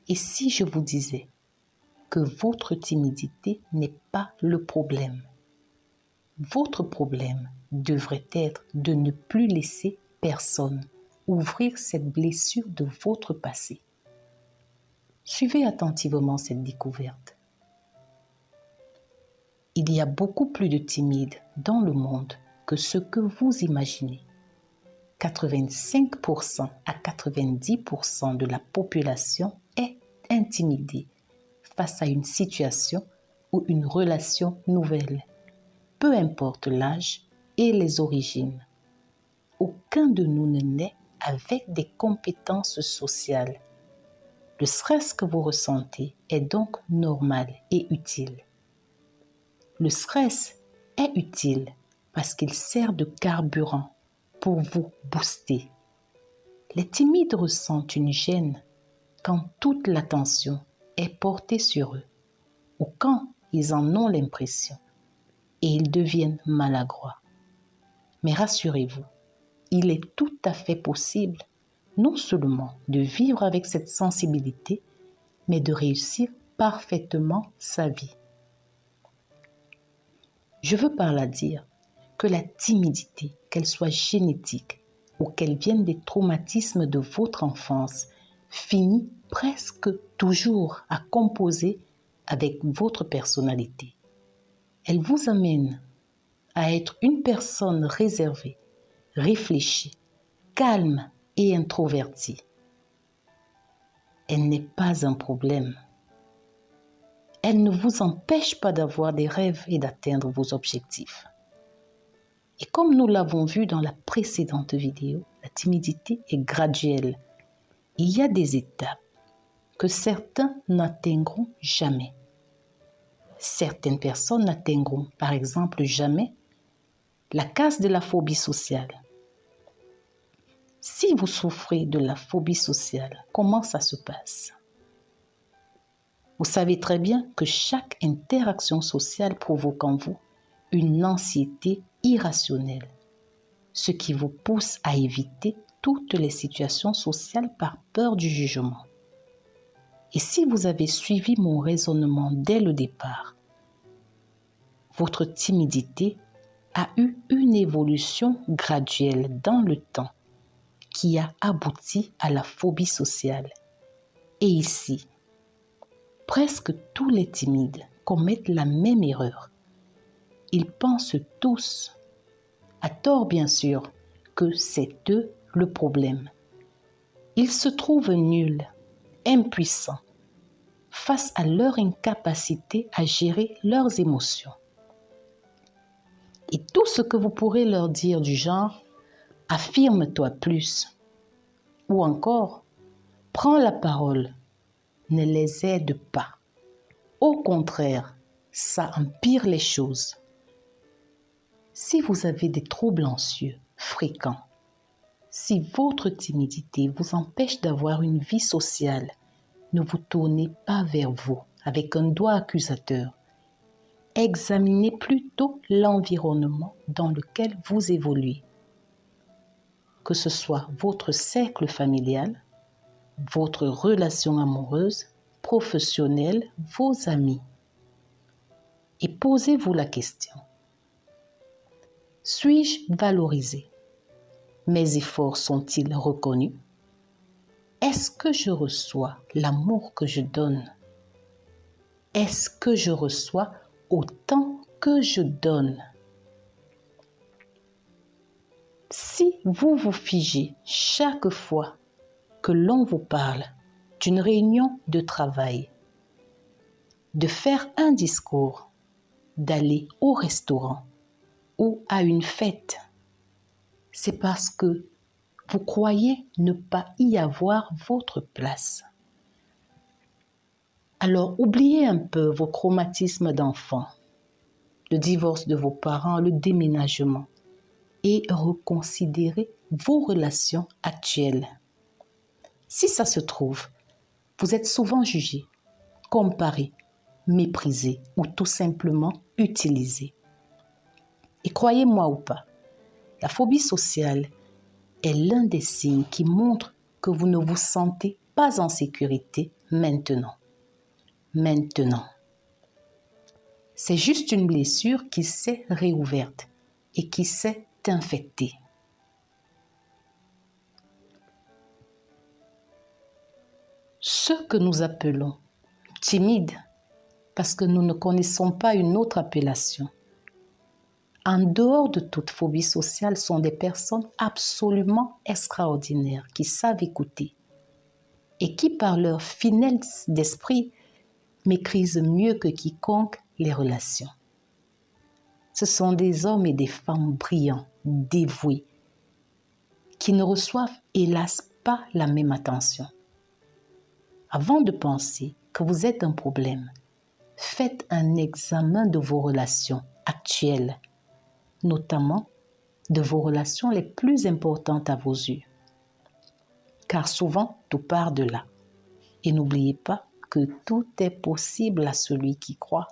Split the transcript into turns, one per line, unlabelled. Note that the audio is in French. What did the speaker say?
Et si je vous disais que votre timidité n'est pas le problème? Votre problème devrait être de ne plus laisser personne ouvrir cette blessure de votre passé. Suivez attentivement cette découverte. Il y a beaucoup plus de timides dans le monde que ce que vous imaginez. 85% à 90% de la population est intimidée face à une situation ou une relation nouvelle, peu importe l'âge et les origines. Aucun de nous ne naît avec des compétences sociales. Le stress que vous ressentez est donc normal et utile. Le stress est utile parce qu'il sert de carburant pour vous booster. Les timides ressentent une gêne quand toute l'attention est portée sur eux ou quand ils en ont l'impression et ils deviennent maladroits. Mais rassurez-vous, il est tout à fait possible non seulement de vivre avec cette sensibilité, mais de réussir parfaitement sa vie. Je veux par là dire que la timidité, qu'elle soit génétique ou qu'elle vienne des traumatismes de votre enfance, finit presque toujours à composer avec votre personnalité. Elle vous amène à être une personne réservée, réfléchie, calme et introvertie. Elle n'est pas un problème. Elle ne vous empêche pas d'avoir des rêves et d'atteindre vos objectifs. Et comme nous l'avons vu dans la précédente vidéo, la timidité est graduelle. Il y a des étapes que certains n'atteindront jamais. Certaines personnes n'atteindront, par exemple, jamais la case de la phobie sociale. Si vous souffrez de la phobie sociale, comment ça se passe? Vous savez très bien que chaque interaction sociale provoque en vous une anxiété irrationnelle, ce qui vous pousse à éviter toutes les situations sociales par peur du jugement. Et si vous avez suivi mon raisonnement dès le départ, votre timidité a eu une évolution graduelle dans le temps qui a abouti à la phobie sociale. Et ici, presque tous les timides commettent la même erreur. Ils pensent tous, à tort bien sûr, que c'est eux le problème. Ils se trouvent nuls, impuissants, face à leur incapacité à gérer leurs émotions. Et tout ce que vous pourrez leur dire du genre « affirme-toi plus » ou encore « prends la parole » ne les aide pas. Au contraire, ça empire les choses. Si vous avez des troubles anxieux fréquents, si votre timidité vous empêche d'avoir une vie sociale, ne vous tournez pas vers vous avec un doigt accusateur. Examinez plutôt l'environnement dans lequel vous évoluez. Que ce soit votre cercle familial, votre relation amoureuse, professionnelle, vos amis. Et posez-vous la question. Suis-je valorisé? Mes efforts sont-ils reconnus? Est-ce que je reçois l'amour que je donne? Est-ce que je reçois autant que je donne? Si vous vous figez chaque fois que l'on vous parle d'une réunion de travail, de faire un discours, d'aller au restaurant ou à une fête, c'est parce que vous croyez ne pas y avoir votre place. Alors oubliez un peu vos traumatismes d'enfant, le divorce de vos parents, le déménagement et reconsidérez vos relations actuelles. Si ça se trouve, vous êtes souvent jugé, comparé, méprisé ou tout simplement utilisé. Et croyez-moi ou pas, la phobie sociale est l'un des signes qui montrent que vous ne vous sentez pas en sécurité maintenant. Maintenant. C'est juste une blessure qui s'est réouverte et qui s'est infectée. Ce que nous appelons timide, parce que nous ne connaissons pas une autre appellation, en dehors de toute phobie sociale, sont des personnes absolument extraordinaires qui savent écouter et qui, par leur finesse d'esprit, maîtrisent mieux que quiconque les relations. Ce sont des hommes et des femmes brillants, dévoués, qui ne reçoivent hélas pas la même attention. Avant de penser que vous êtes un problème, faites un examen de vos relations actuelles, notamment de vos relations les plus importantes à vos yeux. Car souvent, tout part de là. Et n'oubliez pas que tout est possible à celui qui croit.